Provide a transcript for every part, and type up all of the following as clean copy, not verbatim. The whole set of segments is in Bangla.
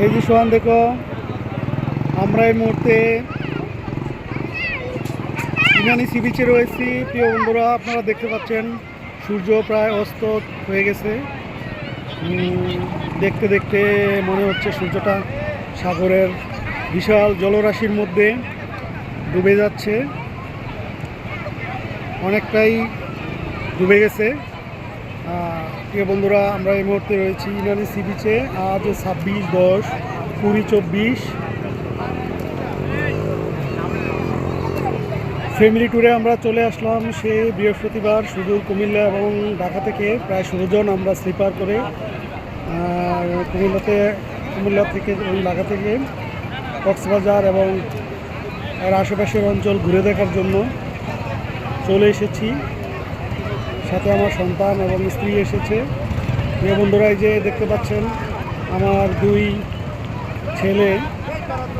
এই যে সোহান দেখো, আমরা এই মুহূর্তে ইনানি সি বিচে রয়েছি। প্রিয় বন্ধুরা, আপনারা দেখতে পাচ্ছেন সূর্য প্রায় অস্ত হয়ে গেছে। দেখতে দেখতে মনে হচ্ছে সূর্যটা সাগরের বিশাল জলরাশির মধ্যে ডুবে যাচ্ছে, অনেকটাই ডুবে গেছে। প্রিয় বন্ধুরা, আমরা এই মুহূর্তে রয়েছি ইনানি সি বিচে। আজ 26/10/2024 ফ্যামিলি ট্যুরে আমরা চলে আসলাম সেই বৃহস্পতিবার সুদূর কুমিল্লা এবং ঢাকা থেকে প্রায় 16 জন আমরা স্লিপার করে কুমিল্লা থেকে এবং ঢাকা থেকে কক্সবাজার এবং এর আশেপাশের অঞ্চল ঘুরে দেখার জন্য চলে এসেছি। সাথে আমার সন্তান এবং স্ত্রী এসেছে। প্রিয় বন্ধুরা, এই যে দেখতে পাচ্ছেন আমার 2 ছেলে,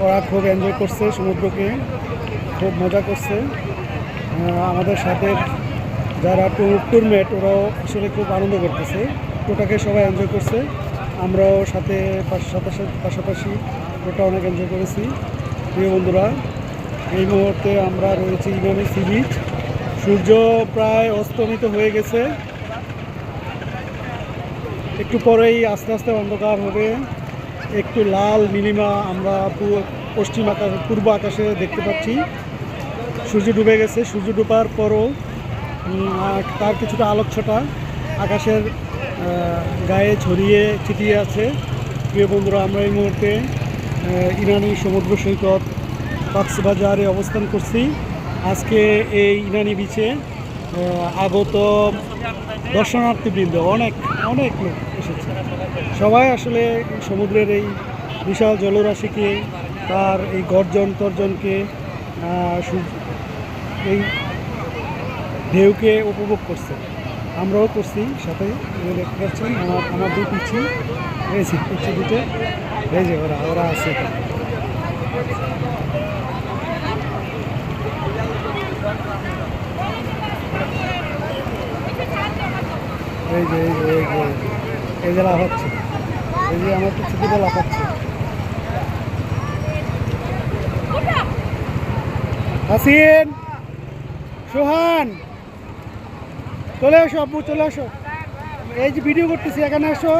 ওরা খুব এনজয় করছে, সমুদ্রকে খুব মজা করছে। আমাদের সাথে যারা ট্যুরমেট ওরাও আসলে খুব আনন্দ করতেছে, ওটাকে সবাই এনজয় করছে। আমরাও পাশাপাশি ওটা অনেক এনজয় করেছি। প্রিয় বন্ধুরা, এই মুহূর্তে আমরা রয়েছি ইনানি সি বিচ। সূর্য প্রায় অস্তমিত হয়ে গেছে, একটু পরেই আস্তে আস্তে অন্ধকার হবে। একটু লাল নীলিমা আমরা পূর্ব আকাশে দেখতে পাচ্ছি। সূর্য ডুবে গেছে। সূর্য ডুবার পরও তার কিছুটা আলোকছটা আকাশের গায়ে ছড়িয়ে ছিটিয়ে আছে। প্রিয় বন্ধুরা, আমরা এই মুহূর্তে ইনানি সমুদ্র সৈকত কক্সবাজারে অবস্থান করছি। আজকে এই ইনানি বিচে আগত দর্শনার্থীবৃন্দ অনেক লোক এসেছে। সবাই আসলে সমুদ্রের এই বিশাল জলরাশিকে, তার এই তর্জনকে, এই ঢেউকে উপভোগ করছে। আমরাও করছি সাথে। দেখতে পাচ্ছেন আমার 2 পিচ্ছি রয়েছে, দুটো এই যে ওরা আছে। এই যে লাফাচ্ছে, এই যে আমার পিচ্ছিতে লাফাচ্ছে। হাসিন, সোহান, চলে আসো আব্বু, চলে আসো। এই যে ভিডিও করতেছি, এখানে আসো।